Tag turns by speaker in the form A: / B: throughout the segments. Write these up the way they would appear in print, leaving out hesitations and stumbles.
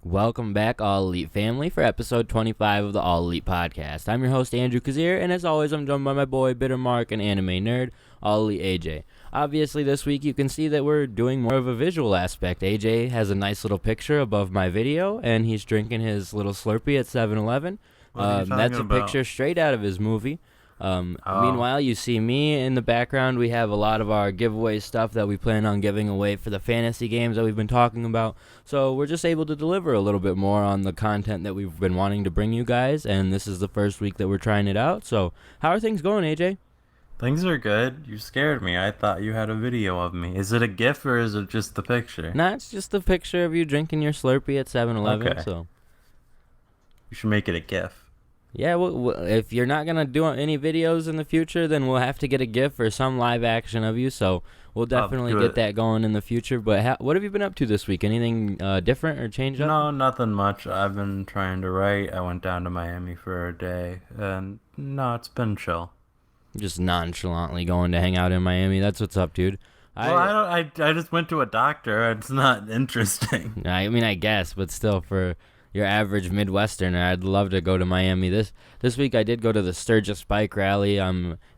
A: Welcome back, All Elite family, for episode 25 of the All Elite podcast. I'm your host, Andrew Kazir, and as always, I'm joined by my boy, Bitter Mark, and anime nerd, All Elite AJ. Obviously, this week, you can see that we're doing more of a visual aspect. AJ has a nice little picture above my video, and he's drinking his little Slurpee at 7-Eleven. That's a picture straight out of his movie. Meanwhile, you see me in the background. We have a lot of our giveaway stuff that we plan on giving away for the fantasy games that we've been talking about. So we're just able to deliver a little bit more on the content that we've been wanting to bring you guys, and this is the first week that we're trying it out. So how are things going, AJ?
B: Things are good. You scared me. I thought you had a video of me. Is it a GIF or is it just the picture?
A: Nah, it's just a picture of you drinking your Slurpee at 7-Eleven.
B: Okay.
A: So
B: you should make it a GIF.
A: Yeah, well, if you're not going to do any videos in the future, then we'll have to get a GIF or some live action of you, so we'll definitely get that going in the future. But what have you been up to this week? Anything different or change up?
B: No, nothing much. I've been trying to write. I went down to Miami for a day, and no, it's been chill.
A: Just nonchalantly going to hang out in Miami. That's what's up, dude.
B: I just went to a doctor. It's not interesting.
A: I mean, I guess, but still, for your average Midwesterner, I'd love to go to Miami. This week I did go to the Sturgis Bike Rally.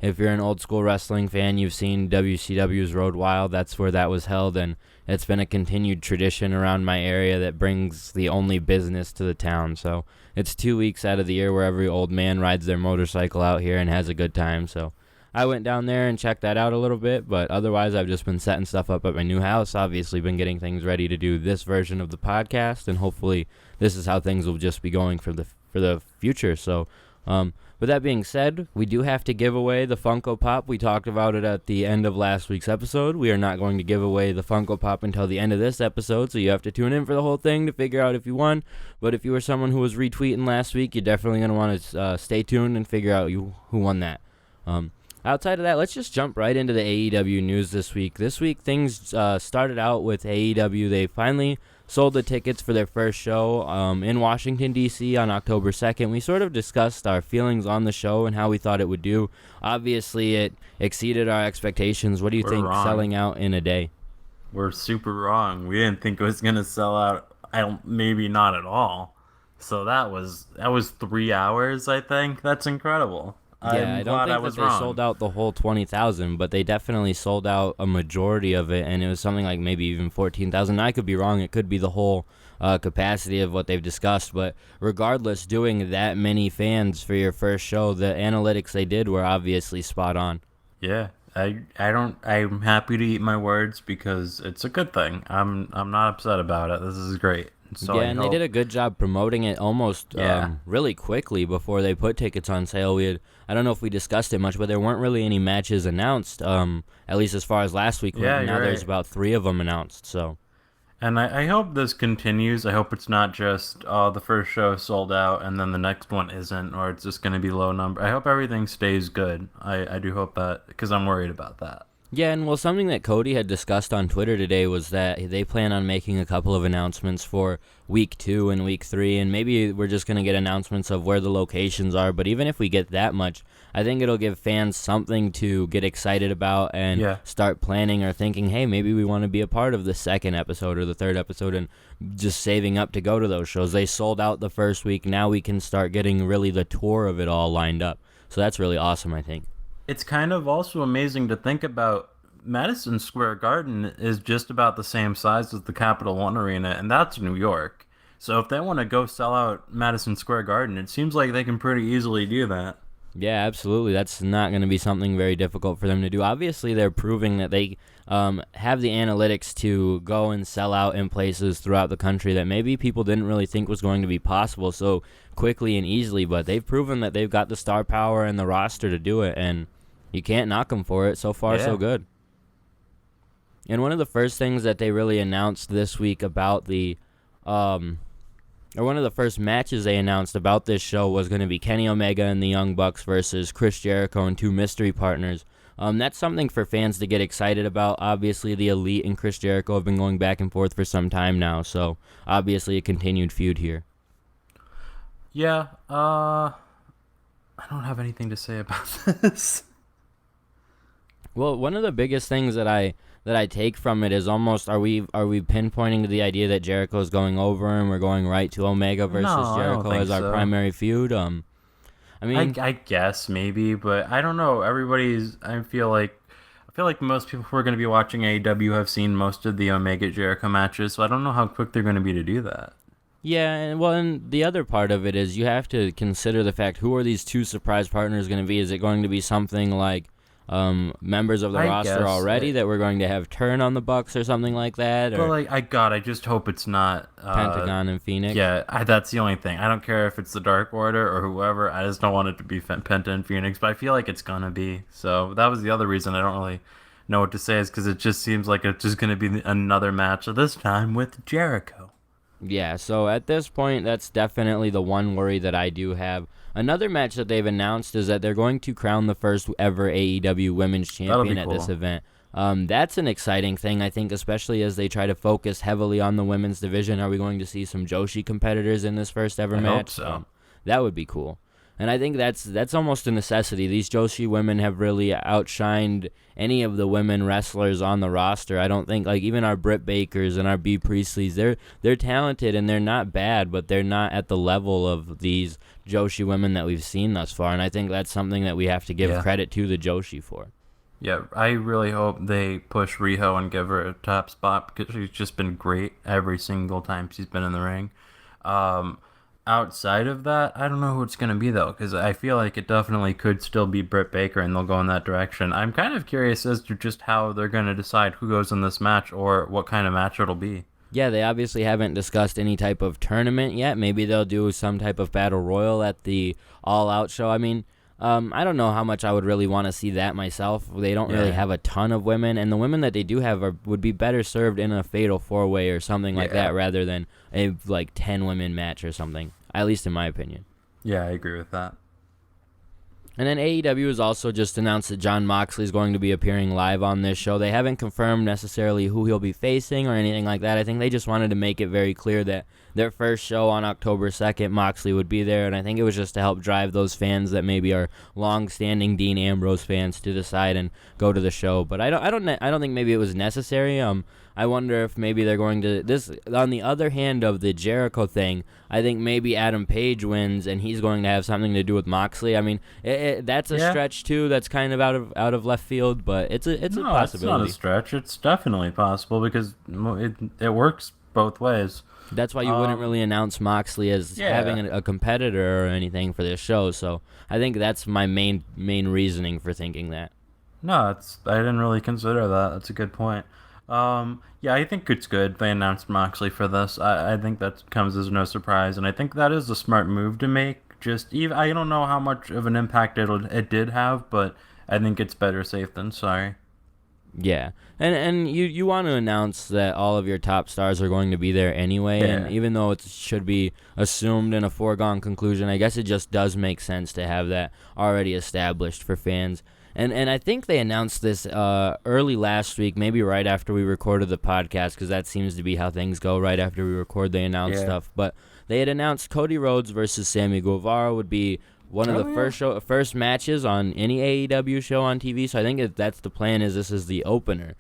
A: If you're an old school wrestling fan, you've seen WCW's Road Wild. That's where that was held, and it's been a continued tradition around my area that brings the only business to the town. So it's 2 weeks out of the year where every old man rides their motorcycle out here and has a good time. So I went down there and checked that out a little bit, but otherwise I've just been setting stuff up at my new house. Obviously been getting things ready to do this version of the podcast, and hopefully this is how things will just be going for the future. So with that being said, we do have to give away the Funko Pop. We talked about it at the end of last week's episode. We are not going to give away the Funko Pop until the end of this episode, so you have to tune in for the whole thing to figure out if you won. But if you were someone who was retweeting last week, you're definitely going to want to stay tuned and figure out who won that. Outside of that, let's just jump right into the AEW news this week. This week, things started out with AEW. They finally sold the tickets for their first show in Washington, D.C. on October 2nd. We sort of discussed our feelings on the show and how we thought it would do. Obviously, it exceeded our expectations. What do you think selling out in a day?
B: We're super wrong. We didn't think it was going to sell out. Maybe not at all. So that was 3 hours, I think. That's incredible.
A: Yeah, I don't think that they sold out the whole 20,000, but they definitely sold out a majority of it, and it was something like maybe even 14,000. I could be wrong. It could be the whole capacity of what they've discussed, but regardless, doing that many fans for your first show, the analytics they did were obviously spot on.
B: Yeah, I'm happy to eat my words because it's a good thing. I'm not upset about it. This is great. So
A: yeah, and they did a good job promoting it almost really quickly before they put tickets on sale. I don't know if we discussed it much, but there weren't really any matches announced, at least as far as last week.
B: Yeah,
A: now there's
B: right.
A: about 3 of them announced. So,
B: and I hope this continues. I hope it's not just the first show sold out and then the next one isn't, or it's just going to be low number. I hope everything stays good. I do hope that, because I'm worried about that.
A: Yeah, and well, something that Cody had discussed on Twitter today was that they plan on making a couple of announcements for week 2 and week 3, and maybe we're just going to get announcements of where the locations are, but even if we get that much, I think it'll give fans something to get excited about and start planning or thinking, hey, maybe we want to be a part of the second episode or the third episode, and just saving up to go to those shows. They sold out the first week. Now we can start getting really the tour of it all lined up. So that's really awesome, I think.
B: It's kind of also amazing to think about. Madison Square Garden is just about the same size as the Capital One Arena, and that's New York. So if they want to go sell out Madison Square Garden, it seems like they can pretty easily do that.
A: Yeah, absolutely. That's not going to be something very difficult for them to do. Obviously, they're proving that they have the analytics to go and sell out in places throughout the country that maybe people didn't really think was going to be possible so quickly and easily, but they've proven that they've got the star power and the roster to do it, and you can't knock them for it. So far, so good. And one of the first things that they really announced this week about one of the first matches they announced about this show was going to be Kenny Omega and the Young Bucks versus Chris Jericho and 2 mystery partners. That's something for fans to get excited about. Obviously, the Elite and Chris Jericho have been going back and forth for some time now, so obviously a continued feud here.
B: Yeah, I don't have anything to say about this.
A: Well, one of the biggest things that I take from it is almost are we pinpointing to the idea that Jericho is going over and we're going right to Omega versus
B: No, I don't
A: Jericho
B: think
A: as our
B: so.
A: primary feud? I mean,
B: I guess maybe, but I don't know. I feel like most people who are going to be watching AEW have seen most of the Omega Jericho matches, so I don't know how quick they're going to be to do that.
A: yeah, and the other part of it is you have to consider the fact who are these two surprise partners going to be? Is it going to be something like members of the
B: I
A: roster
B: guess
A: already that we're going to have turn on the Bucks or something like that,
B: But
A: or
B: like, I just hope it's not.
A: Pentagon and Phoenix?
B: Yeah, that's the only thing. I don't care if it's the Dark Order or whoever. I just don't want it to be Penta and Phoenix, but I feel like it's gonna be. So that was the other reason I don't really know what to say, is because it just seems like it's just gonna be another match, this time with Jericho.
A: Yeah, so at this point, that's definitely the one worry that I do have. Another match that they've announced is that they're going to crown the first ever AEW Women's Champion at this event. That's an exciting thing, I think, especially as they try to focus heavily on the women's division. Are we going to see some Joshi competitors in this first ever match?
B: Hope so.
A: That would be cool. And I think that's almost a necessity. These Joshi women have really outshined any of the women wrestlers on the roster. I don't think, like, even our Britt Bakers and our Bea Priestleys, they're talented and they're not bad, but they're not at the level of these Joshi women that we've seen thus far. And I think that's something that we have to give credit to the Joshi for.
B: Yeah, I really hope they push Riho and give her a top spot, because she's just been great every single time she's been in the ring. Outside of that, I don't know who it's going to be, though, because I feel like it definitely could still be Britt Baker, and they'll go in that direction. I'm kind of curious as to just how they're going to decide who goes in this match or what kind of match it'll be.
A: Yeah, they obviously haven't discussed any type of tournament yet. Maybe they'll do some type of battle royal at the All Out show. I mean, I don't know how much I would really want to see that myself. They don't really have a ton of women, and the women that they do have would be better served in a fatal 4-way or something like that rather than a 10 women match or something, at least in my opinion.
B: Yeah, I agree with that.
A: And then AEW has also just announced that Jon Moxley is going to be appearing live on this show. They haven't confirmed necessarily who he'll be facing or anything like that. I think they just wanted to make it very clear that their first show on October 2nd, Moxley would be there, and I think it was just to help drive those fans that maybe are long-standing Dean Ambrose fans to decide and go to the show. But I don't think maybe it was necessary. I wonder if maybe they're going to this. On the other hand of the Jericho thing, I think maybe Adam Page wins and he's going to have something to do with Moxley. I mean, that's a stretch too. That's kind of out of left field, but it's a possibility.
B: It's not a stretch. It's definitely possible because it works both ways.
A: That's why you wouldn't really announce Moxley as having a competitor or anything for this show. So I think that's my main reasoning for thinking that.
B: No, I didn't really consider that. That's a good point. Yeah, I think it's good they announced Moxley for this. I think that comes as no surprise, and I think that is a smart move to make. I don't know how much of an impact it did have, but I think it's better safe than sorry.
A: Yeah, and you want to announce that all of your top stars are going to be there anyway, and even though it should be assumed in a foregone conclusion, I guess it just does make sense to have that already established for fans. And I think they announced this early last week, maybe right after we recorded the podcast, because that seems to be how things go. Right after we record, they announce stuff. But they had announced Cody Rhodes versus Sammy Guevara would be one of the first matches on any AEW show on TV. So I think that's the plan. This is the opener.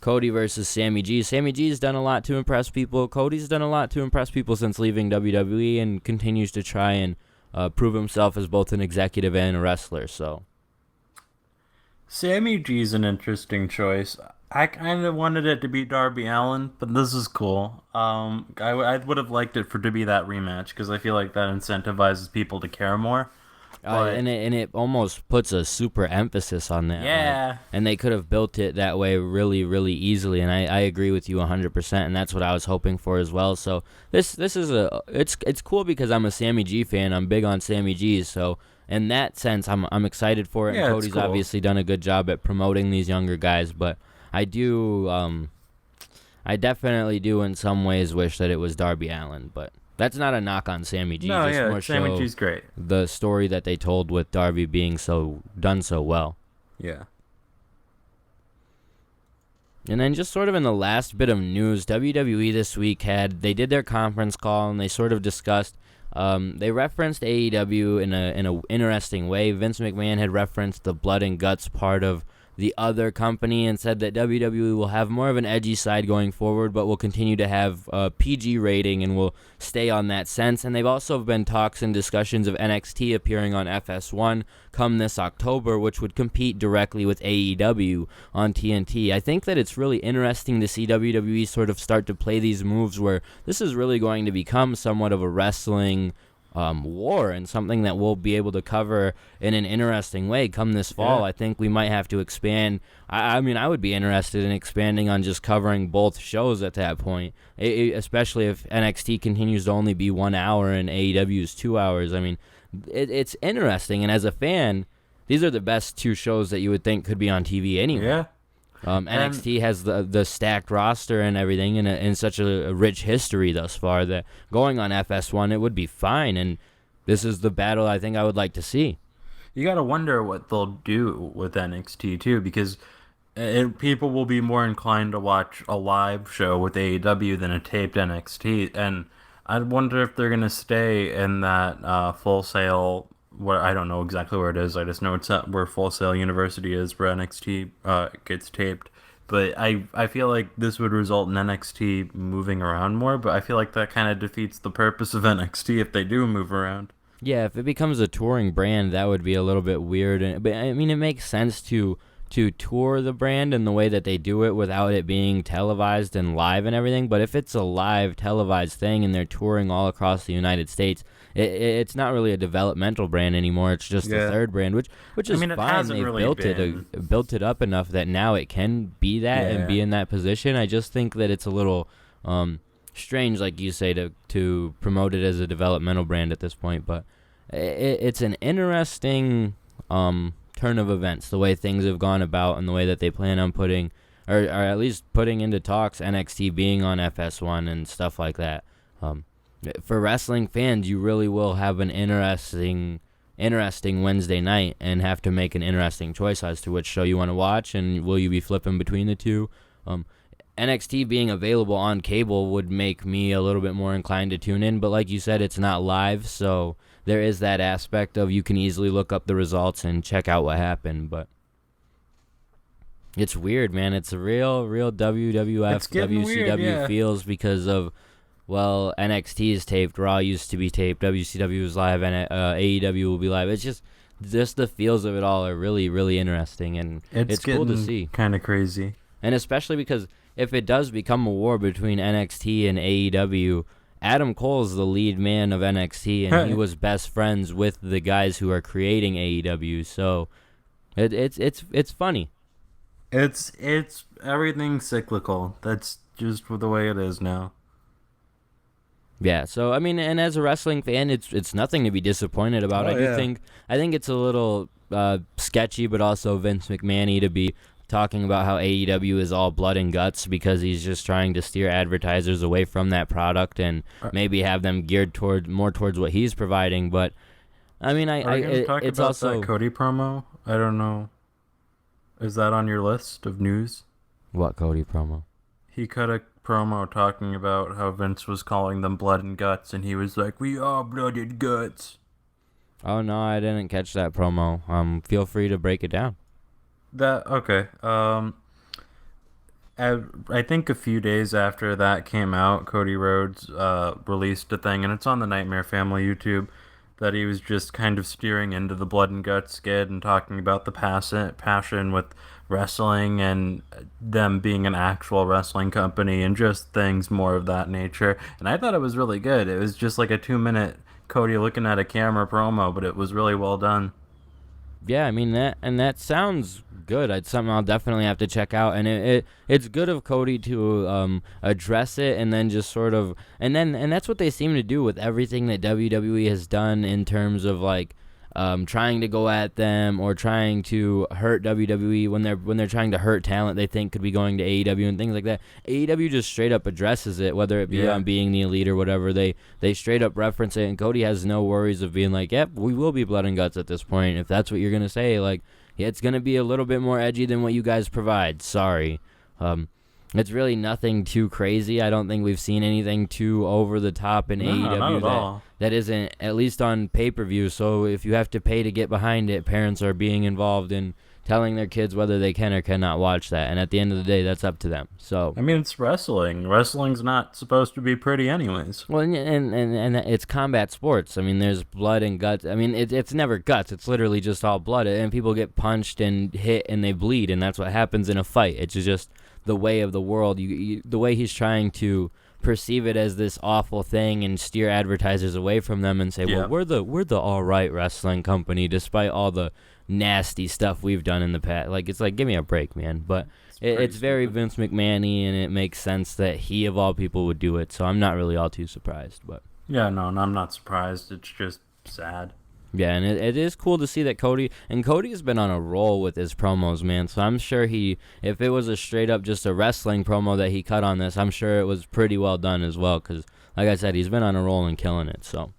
A: Cody versus Sammy G. Sammy G's done a lot to impress people. Cody's done a lot to impress people since leaving WWE and continues to try and prove himself as both an executive and a wrestler. So.
B: Sammy G's an interesting choice. I kind of wanted it to be Darby Allin, but this is cool. I would have liked it to be that rematch because I feel like that incentivizes people to care more.
A: And it almost puts a super emphasis on that.
B: Yeah.
A: And they could have built it that way really, really easily. And I agree with you 100%. And that's what I was hoping for as well. So this is it's cool because I'm a Sammy G fan. I'm big on Sammy G. So in that sense, I'm excited for it.
B: Yeah,
A: and Cody's
B: cool.
A: obviously done a good job at promoting these younger guys. But I definitely do in some ways wish that it was Darby Allin. But that's not a knock on Sammy G.
B: No,
A: just more
B: Sammy G's great.
A: The story that they told with Darby being done so well.
B: Yeah.
A: And then just sort of in the last bit of news, WWE this week they did their conference call and they sort of discussed. They referenced AEW in a interesting way. Vince McMahon had referenced the blood and guts part of the other company and said that WWE will have more of an edgy side going forward, but will continue to have a PG rating and will stay on that sense. And they've also been talks and discussions of NXT appearing on FS1 come this October, which would compete directly with AEW on TNT. I think that it's really interesting to see WWE sort of start to play these moves where this is really going to become somewhat of a wrestling war, and something that we'll be able to cover in an interesting way come this fall. I think we might have to expand. I mean, I would be interested in expanding on just covering both shows at that point, especially if NXT continues to only be 1 hour and AEW is 2 hours. I mean, it's interesting, and as a fan, these are the best 2 shows that you would think could be on TV anyway.
B: Yeah.
A: NXT has the stacked roster and everything, and such a rich history thus far that going on FS1 it would be fine. And this is the battle I think I would like to see.
B: You gotta wonder what they'll do with NXT too, because people will be more inclined to watch a live show with AEW than a taped NXT, and I wonder if they're gonna stay in that Full Sail. Where I don't know exactly where it is. I just know it's where Full Sail University is, where NXT gets taped. But I feel like this would result in NXT moving around more, but I feel like that kind of defeats the purpose of NXT if they do move around.
A: Yeah, if it becomes a touring brand, that would be a little bit weird. But I mean, it makes sense to tour the brand in the way that they do it without it being televised and live and everything. But if it's a live televised thing and they're touring all across the United States, it's not really a developmental brand anymore. It's just the third brand, which is fine. They've really built it up enough that now it can be that and be in that position. I just think that it's a little strange, like you say, to promote it as a developmental brand at this point. But it's an interesting turn of events, the way things have gone about and the way that they plan on putting, or at least putting into talks, NXT being on FS1 and stuff like that. For wrestling fans, you really will have an interesting Wednesday night and have to make an interesting choice as to which show you want to watch, and will you be flipping between the two. NXT being available on cable would make me a little bit more inclined to tune in, but like you said, it's not live, so there is that aspect of you can easily look up the results and check out what happened. But it's weird, man. It's a real WWF, WCW feels because of, well, NXT is taped, Raw used to be taped, WCW is live, and AEW will be live. It's just the feels of it all are really, really interesting, and it's cool to see.
B: Kind of crazy.
A: And especially because if it does become a war between NXT and AEW, Adam Cole's the lead man of NXT, and he was best friends with the guys who are creating AEW. So it's funny.
B: It's everything's cyclical. That's just the way it is now.
A: Yeah. So I mean, and as a wrestling fan, it's nothing to be disappointed about. I think it's a little sketchy, but also Vince McMahon-y to be talking about how AEW is all blood and guts because he's just trying to steer advertisers away from that product and maybe have them geared more towards what he's providing. But I mean, it's also
B: that Cody promo. I don't know. Is that on your list of news?
A: What Cody promo?
B: He cut a promo talking about how Vince was calling them blood and guts, and he was like, "We are blood and guts."
A: Oh no, I didn't catch that promo. Feel free to break it down.
B: Okay. I think a few days after that came out, Cody Rhodes released a thing, and it's on the Nightmare Family YouTube, that he was just kind of steering into the blood and guts skid and talking about the passion with wrestling and them being an actual wrestling company and just things more of that nature. And I thought it was really good. It was just like a 2-minute Cody looking at a camera promo, but it was really well done.
A: Yeah, I mean that sounds good. It's something I'll definitely have to check out, and it's good of Cody to address it and then just sort of and that's what they seem to do with everything that WWE has done in terms of like trying to go at them or trying to hurt WWE when they're trying to hurt talent they think could be going to AEW and things like that. AEW just straight up addresses it, whether it be on being the elite or whatever. They straight up reference it, and Cody has no worries of being like, yep, we will be blood and guts at this point. If that's what you're gonna say, like, yeah, it's gonna be a little bit more edgy than what you guys provide. Sorry. It's really nothing too crazy. I don't think we've seen anything too over the top in AEW that isn't at least on pay-per-view. So if you have to pay to get behind it, parents are being involved in telling their kids whether they can or cannot watch that. And at the end of the day, that's up to them. So
B: I mean, it's wrestling. Wrestling's not supposed to be pretty anyways.
A: well, and it's combat sports. I mean, there's blood and guts. I mean, it's never guts. It's literally just all blood, and people get punched and hit and they bleed, and that's what happens in a fight. It's just the way of the world. The way he's trying to perceive it as this awful thing and steer advertisers away from them and say, well, we're the all right wrestling company despite all the nasty stuff we've done in the past. Like, it's like, give me a break, man. But it's very Vince McMahon-y, and it makes sense that he of all people would do it. So I'm not really all too surprised. But
B: yeah, no, I'm not surprised. It's just sad.
A: yeah, and it is cool to see that Cody's been on a roll with his promos, man. So I'm sure if it was a straight up just a wrestling promo that he cut on this, I'm sure it was pretty well done as well. Because, like I said, he's been on a roll and killing it. So,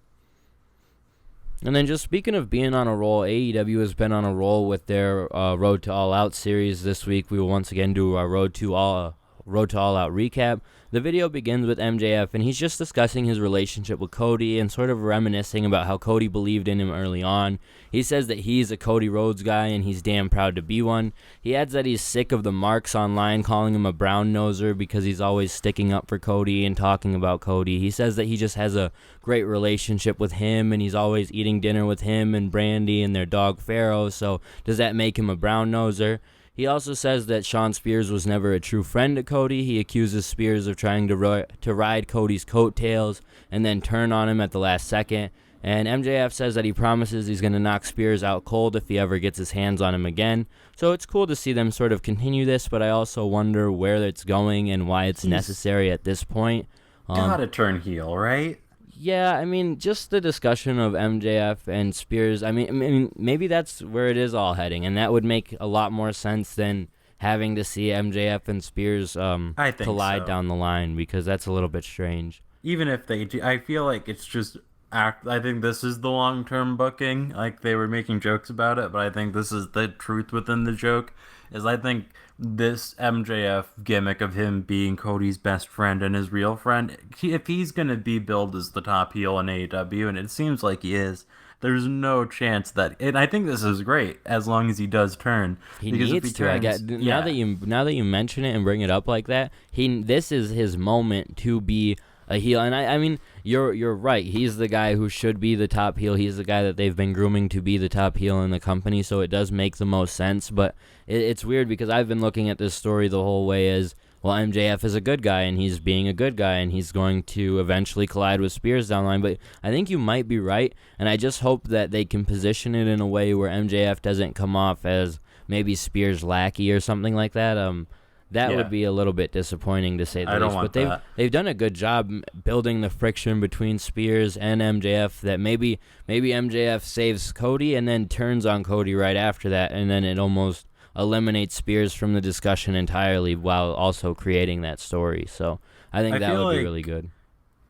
A: and then just speaking of being on a roll, AEW has been on a roll with their Road to All Out series this week. We will once again do our Road to All Out recap. The video begins with MJF, and he's just discussing his relationship with Cody and sort of reminiscing about how Cody believed in him early on. He says that he's a Cody Rhodes guy, and he's damn proud to be one. He adds that he's sick of the marks online calling him a brown noser because he's always sticking up for Cody and talking about Cody. He says that he just has a great relationship with him, and he's always eating dinner with him and Brandy and their dog Pharaoh, so does that make him a brown noser? He also says that Shawn Spears was never a true friend to Cody. He accuses Spears of trying to ride Cody's coattails and then turn on him at the last second. And MJF says that he promises he's going to knock Spears out cold if he ever gets his hands on him again. So it's cool to see them sort of continue this, but I also wonder where it's going and why it's necessary at this point.
B: Gotta turn heel, right?
A: Yeah, I mean, just the discussion of MJF and Spears, I mean, maybe that's where it is all heading, and that would make a lot more sense than having to see MJF and Spears collide down the line, because that's a little bit strange.
B: Even if they do, I feel like it's just I think this is the long-term booking. Like, they were making jokes about it, but I think this is the truth within the joke. I think this MJF gimmick of him being Cody's best friend and his real friend, if he's going to be billed as the top heel in AEW, and it seems like he is, there's no chance that... And I think this is great, as long as he does turn.
A: He needs to. Now that you mention it and bring it up like that, this is his moment to be a heel. And I mean, you're right. He's the guy who should be the top heel. He's the guy that they've been grooming to be the top heel in the company, so it does make the most sense. But it's weird because I've been looking at this story the whole way as, well, MJF is a good guy, and he's being a good guy, and he's going to eventually collide with Spears down the line. But I think you might be right, and I just hope that they can position it in a way where MJF doesn't come off as maybe Spears' lackey or something like that. That would be a little bit disappointing, to say the least. But they've done a good job building the friction between Spears and MJF, that maybe MJF saves Cody and then turns on Cody right after that, and then it almost eliminates Spears from the discussion entirely while also creating that story. So I think that would be really good.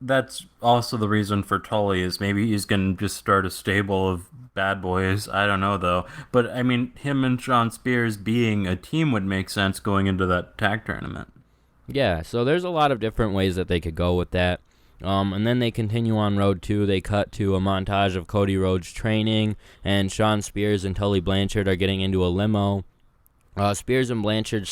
B: That's also the reason for Tully, is maybe he's going to just start a stable of bad boys. I don't know, though. But, I mean, him and Shawn Spears being a team would make sense going into that tag tournament.
A: Yeah, so there's a lot of different ways that they could go with that. And then they continue on Road 2. They cut to a montage of Cody Rhodes training, and Shawn Spears and Tully Blanchard are getting into a limo. Spears and Blanchard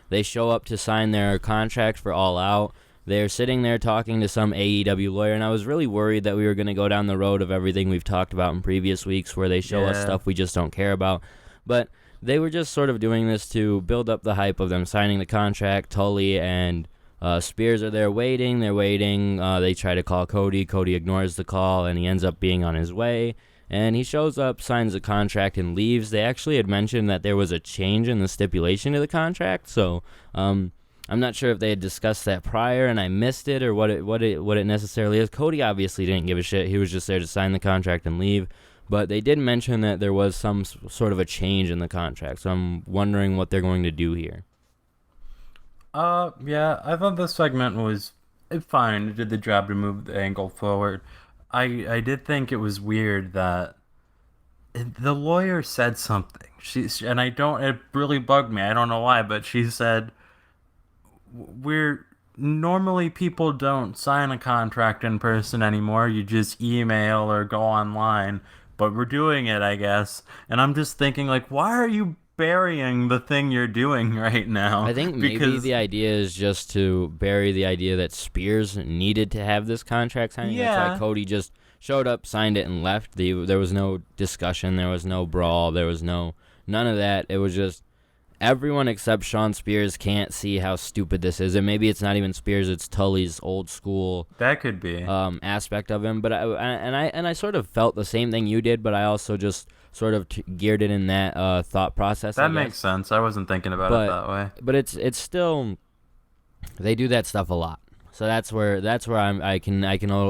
A: they show up to sign their contract for All Out. They're sitting there talking to some AEW lawyer, and I was really worried that we were going to go down the road of everything we've talked about in previous weeks, where they show us stuff we just don't care about. But they were just sort of doing this to build up the hype of them signing the contract. Tully and Spears are there waiting. They're waiting. They try to call Cody. Cody ignores the call, and he ends up being on his way. And he shows up, signs the contract, and leaves. They actually had mentioned that there was a change in the stipulation of the contract, so I'm not sure if they had discussed that prior and I missed it, or what it necessarily is. Cody obviously didn't give a shit. He was just there to sign the contract and leave. But they did mention that there was some sort of a change in the contract, so I'm wondering what they're going to do here.
B: Yeah, I thought this segment was fine. It did the job to move the angle forward. I did think it was weird that the lawyer said something. It really bugged me. I don't know why, but she said, normally people don't sign a contract in person anymore. You just email or go online. but we're doing it, I guess. And I'm just thinking, like, why are you burying the thing you're doing right now?
A: I think maybe the idea is just to bury the idea that Spears needed to have this contract signing. That's why Cody just showed up, signed it, and left. There was no discussion. There was no brawl. There was none of that. It was just everyone except Shawn Spears can't see how stupid this is. And maybe it's not even Spears. It's Tully's old school.
B: That could be
A: aspect of him. But I sort of felt the same thing you did, but I also just sort of geared it in that thought process.
B: That makes sense. I wasn't thinking about it that way.
A: But it's still, they do that stuff a lot. So that's where I can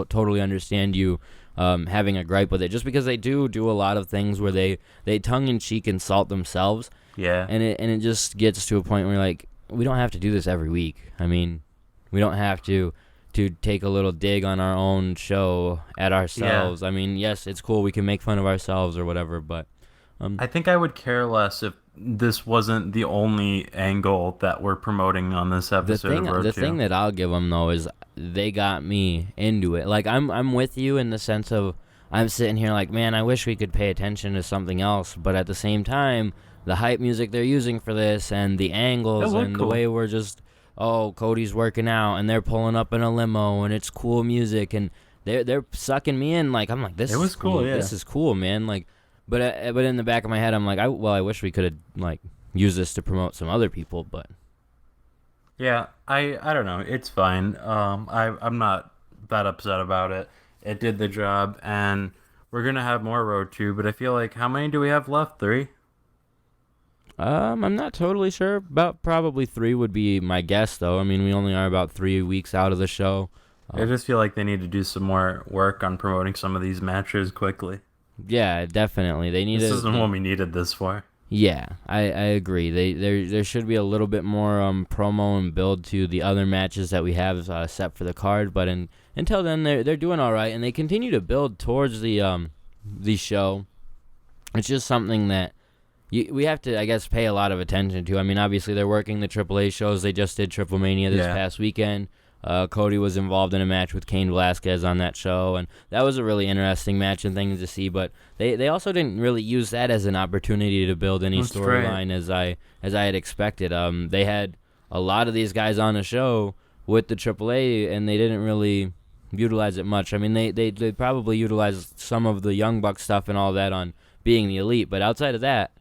A: totally understand you having a gripe with it, just because they do a lot of things where they tongue in cheek insult themselves.
B: Yeah.
A: And it just gets to a point where you're like, we don't have to do this every week. I mean, we don't have to take a little dig on our own show at ourselves.
B: Yeah.
A: I mean, yes, it's cool. We can make fun of ourselves or whatever, but
B: I think I would care less if this wasn't the only angle that we're promoting on this episode of Road 2.
A: The thing that I'll give them, though, is they got me into it. Like, I'm with you in the sense of I'm sitting here like, man, I wish we could pay attention to something else, but at the same time, the hype music they're using for this and the angles and the way we're just, Cody's working out and they're pulling up in a limo and it's cool music and they're sucking me in. Like, I'm like, this is cool. Yeah. This is cool, man. Like, but in the back of my head, I'm like, I wish we could have like used this to promote some other people, but
B: yeah, I don't know. It's fine. I'm not that upset about it. It did the job, and we're gonna have more Road 2. But I feel like, how many do we have left? 3?
A: I'm not totally sure. About probably 3 would be my guess, though. I mean, we only are about 3 weeks out of the show.
B: I just feel like they need to do some more work on promoting some of these matches quickly.
A: Yeah, definitely.
B: This isn't what we needed this for.
A: Yeah, I agree. There should be a little bit more promo and build to the other matches that we have set for the card. But until then, they're doing all right, and they continue to build towards the show. It's just something that we have to, I guess, pay a lot of attention to. I mean, obviously, they're working the AAA shows. They just did Triple Mania this past weekend. Cody was involved in a match with Cain Velasquez on that show, and that was a really interesting match and thing to see. But they also didn't really use that as an opportunity to build any storyline as I had expected. They had a lot of these guys on the show with the AAA, and they didn't really utilize it much. I mean, they probably utilized some of the Young Bucks stuff and all that on being the Elite, but outside of that,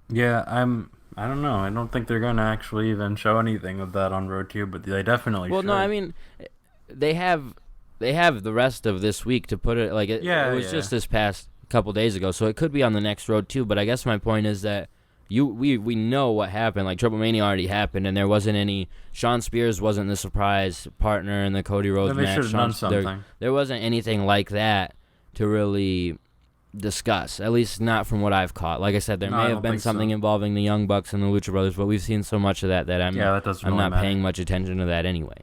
B: yeah, I don't know. I don't think they're going to actually even show anything of that on Road 2, but they definitely should.
A: Well, no, I mean, they have the rest of this week to put it, like, it was just this past couple days ago, so it could be on the next Road 2, but I guess my point is that we know what happened. Like, Triple Mania already happened, and there wasn't any, Shawn Spears wasn't the surprise partner in the Cody Rhodes match.
B: They should have done something.
A: There wasn't anything like that to really discuss, at least not from what I've caught. Like I said, there may have been something involving the Young Bucks and the Lucha Brothers, but we've seen so much of that I'm not paying much attention to that anyway.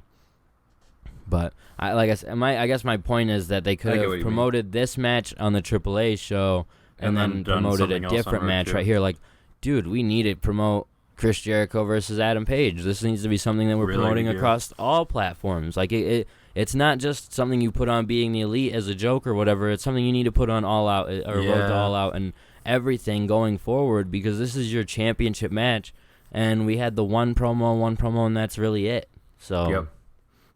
A: But I guess my point is that they could have promoted this match on the AAA show and then promoted a different match right here. Like, dude, we need to promote Chris Jericho versus Adam Page. This needs to be something that we're promoting across all platforms. Like, it's not just something you put on Being the Elite as a joke or whatever. It's something you need to put on All Out or Road to All Out and everything going forward, because this is your championship match, and we had the one promo, and that's really it. So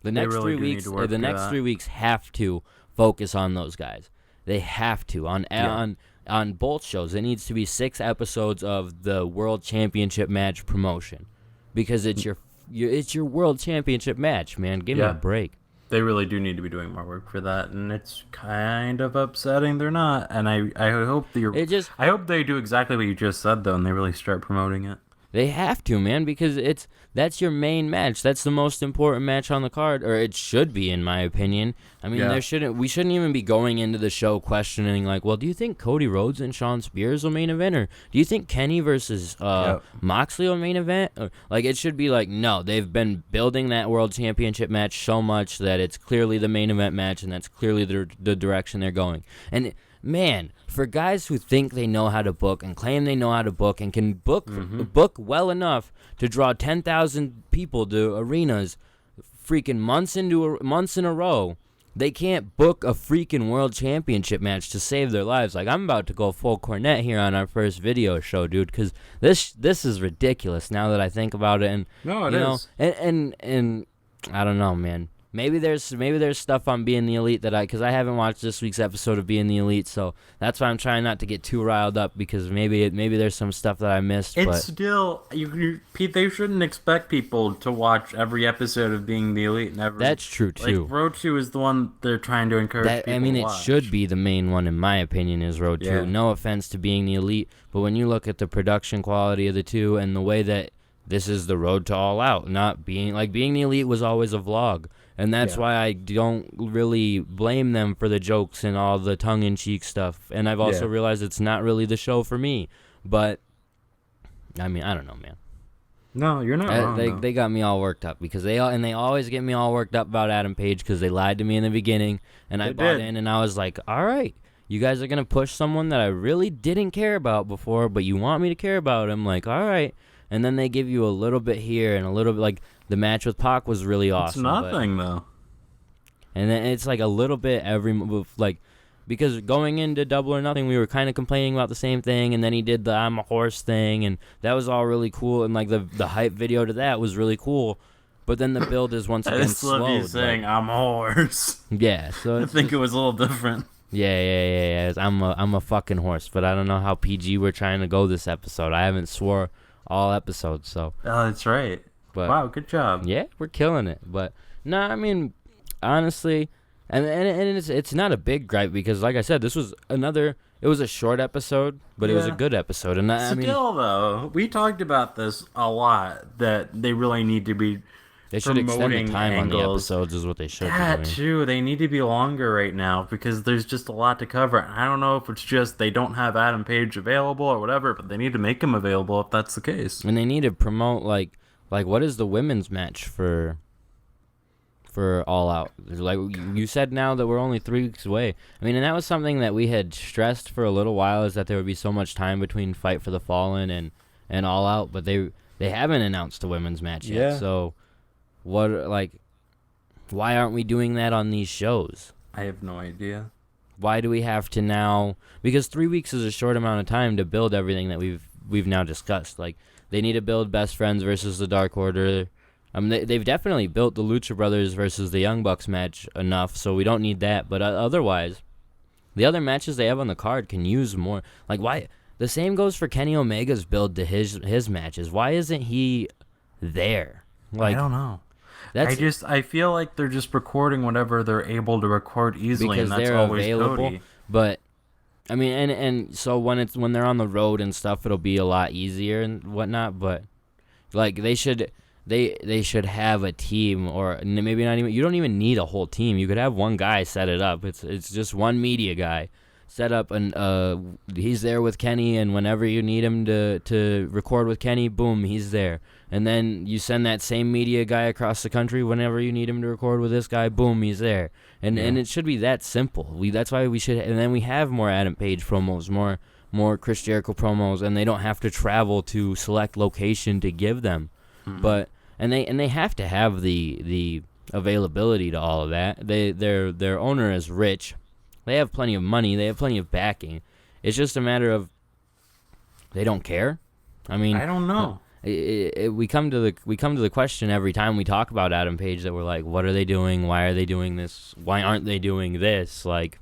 A: the next 3 weeks, 3 weeks have to focus on those guys. They have to on both shows. It needs to be 6 episodes of the World Championship match promotion, because it's your World Championship match, man. Give me a break.
B: They really do need to be doing more work for that, and it's kind of upsetting they're not. And I hope I hope they do exactly what you just said, though, and they really start promoting it.
A: They have to, man, because that's your main match. That's the most important match on the card, or it should be, in my opinion. I mean, we shouldn't even be going into the show questioning, like, well, do you think Cody Rhodes and Shawn Spears will main event, or do you think Kenny versus Moxley will main event? Or, like, it should be like, no, they've been building that World Championship match so much that it's clearly the main event match, and that's clearly the direction they're going. And man, for guys who think they know how to book and claim they know how to book and can book well enough to draw 10,000 people to arenas freaking months in a row, they can't book a freaking world championship match to save their lives. Like, I'm about to go full Cornette here on our first video show, dude, because this is ridiculous now that I think about it. And
B: No, it
A: you
B: is.
A: know, and I don't know, man. Maybe there's stuff on Being the Elite because I haven't watched this week's episode of Being the Elite, so that's why I'm trying not to get too riled up, because maybe there's some stuff that I missed.
B: It's
A: but
B: still they shouldn't expect people to watch every episode of Being the Elite. Never.
A: That's true too.
B: Like Road 2 is the one they're trying to encourage people
A: I mean,
B: to
A: it
B: watch.
A: should be the main one, in my opinion, is Road 2.
B: Yeah.
A: No offense to Being the Elite, but when you look at the production quality of the two and the way that this is the road to All Out, not Being the Elite was always a vlog. And that's why I don't really blame them for the jokes and all the tongue-in-cheek stuff. And I've also realized it's not really the show for me. But, I mean, I don't know, man.
B: No, you're not wrong.
A: They got me all worked up because they always get me all worked up about Adam Page because they lied to me in the beginning. And I bought in and I was like, all right, you guys are going to push someone that I really didn't care about before, but you want me to care about him. Like, all right. And then they give you a little bit here and a little bit, like, the match with Pac was really awesome.
B: It's nothing, though.
A: And then it's like a little bit every move, like, because going into Double or Nothing, we were kind of complaining about the same thing, and then he did the I'm a horse thing, and that was all really cool, and like the hype video to that was really cool. But then the build is once again slowed.
B: I just love you saying I'm a horse.
A: Yeah, so
B: I think it was a little different.
A: Yeah. I'm a fucking horse, but I don't know how PG we're trying to go this episode. I haven't swore all episodes, so.
B: Oh, that's right.
A: But,
B: wow, good job.
A: Yeah, we're killing it. But no, I mean, honestly, and it's not a big gripe because, like I said, it was a short episode, but it was a good episode. And I mean,
B: though, we talked about this a lot, that they really need to be.
A: They should extend the time
B: angles.
A: on the episodes, is what they should.
B: That too, they need to be longer right now because there's just a lot to cover. I don't know if it's just they don't have Adam Page available or whatever, but they need to make him available if that's the case.
A: And they need to promote like what is the women's match for All Out? Like you said, now that we're only 3 weeks away. I mean, and that was something that we had stressed for a little while, is that there would be so much time between Fight for the Fallen and All Out, but they haven't announced a women's match yet.
B: Yeah.
A: So why aren't we doing that on these shows?
B: I have no idea.
A: Why do we have to now? Because 3 weeks is a short amount of time to build everything that we've now discussed. Like, they need to build Best Friends versus the Dark Order. They've definitely built the Lucha Brothers versus the Young Bucks match enough, so we don't need that. But otherwise, the other matches they have on the card can use more. Like, why? The same goes for Kenny Omega's build to his matches. Why isn't he there? Like,
B: I don't know. I feel like they're just recording whatever they're able to record easily,
A: because
B: and that's
A: they're
B: always
A: available.
B: Cody.
A: But I mean, and so when they're on the road and stuff, it'll be a lot easier and whatnot. But like they should have a team, or maybe not even. You don't even need a whole team. You could have one guy set it up. It's just one media guy set up, and he's there with Kenny, and whenever you need him to record with Kenny, boom, he's there. And then you send that same media guy across the country whenever you need him to record with this guy, boom, he's there. And it should be that simple. That's why we should, and then we have more Adam Page promos, more Chris Jericho promos, and they don't have to travel to select location to give them. Mm-hmm. But and they have to have the availability to all of that. Their owner is rich. They have plenty of money. They have plenty of backing. It's just a matter of they don't care. I mean,
B: I don't know.
A: We come to the question every time we talk about Adam Page that we're like, what are they doing? Why are they doing this? Why aren't they doing this? Like,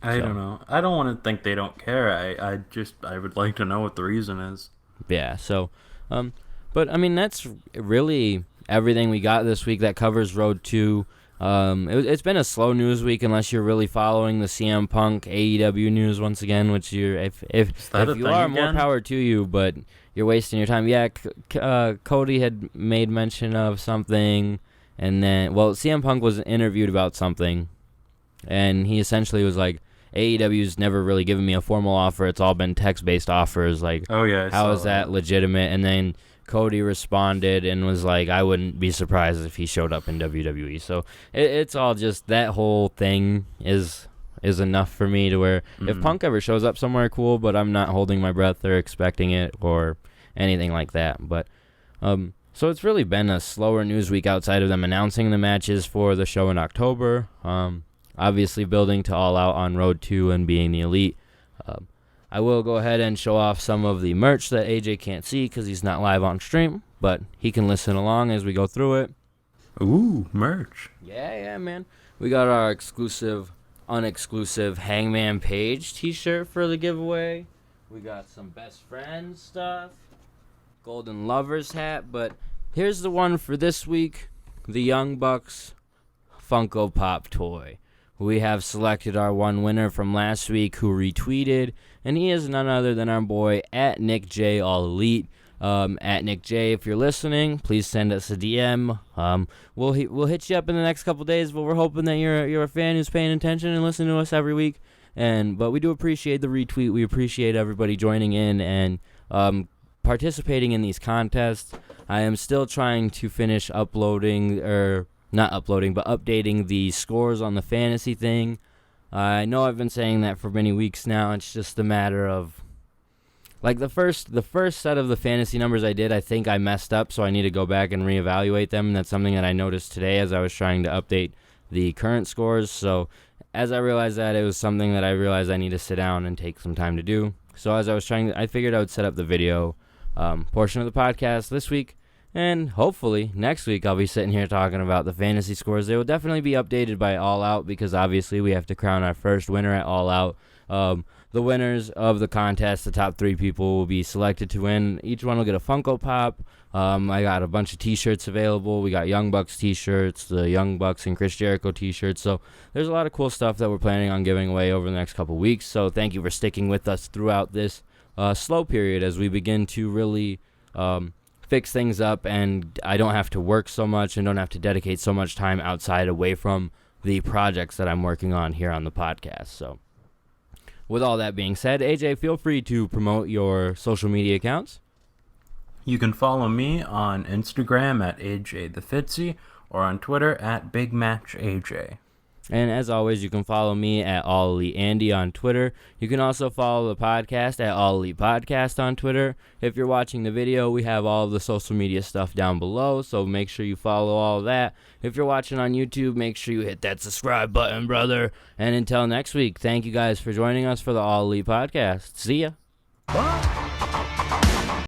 B: I don't know. I don't want to think they don't care. I would like to know what the reason is.
A: Yeah. So, but I mean, that's really everything we got this week that covers Road 2. It's been a slow news week unless you're really following the CM Punk AEW news once again, which if you are, more power to you, but you're wasting your time. Yeah, Cody had made mention of something, and then CM Punk was interviewed about something, and he essentially was like, AEW's never really given me a formal offer. It's all been text-based offers. Like,
B: oh yeah,
A: how is that legitimate? And then Cody responded and was like, I wouldn't be surprised if he showed up in WWE. So it's all just, that whole thing is enough for me to where if Punk ever shows up somewhere, cool, but I'm not holding my breath or expecting it or anything like that. But So it's really been a slower news week outside of them announcing the matches for the show in October. Obviously building to All Out on Road 2 and being the Elite. I will go ahead and show off some of the merch that AJ can't see because he's not live on stream, but he can listen along as we go through it.
B: Ooh, merch.
A: Yeah, man. We got our exclusive, unexclusive Hangman Page t-shirt for the giveaway. We got some best friends stuff. Golden Lovers hat, but here's the one for this week, the Young Bucks Funko Pop toy. We have selected our one winner from last week who retweeted, and he is none other than our boy at Nick J All Elite. At Nick J, if you're listening, please send us a DM. We'll hit you up in the next couple days, but we're hoping that you're a fan who's paying attention and listening to us every week. But we do appreciate the retweet. We appreciate everybody joining in and participating in these contests. I am still trying to finish updating the scores on the fantasy thing. I know I've been saying that for many weeks now. It's just a matter of, like, the first set of the fantasy numbers I did, I think I messed up, so I need to go back and reevaluate them. And that's something that I noticed today as I was trying to update the current scores. So as I realized that, it was something that I realized I need to sit down and take some time to do. So as I was I figured I would set up the video portion of the podcast this week, and hopefully next week I'll be sitting here talking about the fantasy scores. They will definitely be updated by All Out because obviously we have to crown our first winner at All Out. The winners of the contest, the top 3 people will be selected to win. Each one will get a Funko Pop. I got a bunch of t-shirts available. We got Young Bucks t-shirts, the Young Bucks and Chris Jericho t-shirts. So there's a lot of cool stuff that we're planning on giving away over the next couple weeks. So thank you for sticking with us throughout this slow period as we begin to really fix things up, and I don't have to work so much and don't have to dedicate so much time outside away from the projects that I'm working on here on the podcast. So with all that being said, AJ, feel free to promote your social media accounts.
B: You can follow me on Instagram at AJTheFitzy or on Twitter at BigMatchAJ.
A: And as always, you can follow me at All Elite Andy on Twitter. You can also follow the podcast at All Elite Podcast on Twitter. If you're watching the video, we have all of the social media stuff down below, so make sure you follow all of that. If you're watching on YouTube, make sure you hit that subscribe button, brother. And until next week, thank you guys for joining us for the All Elite Podcast. See ya.
B: Bye.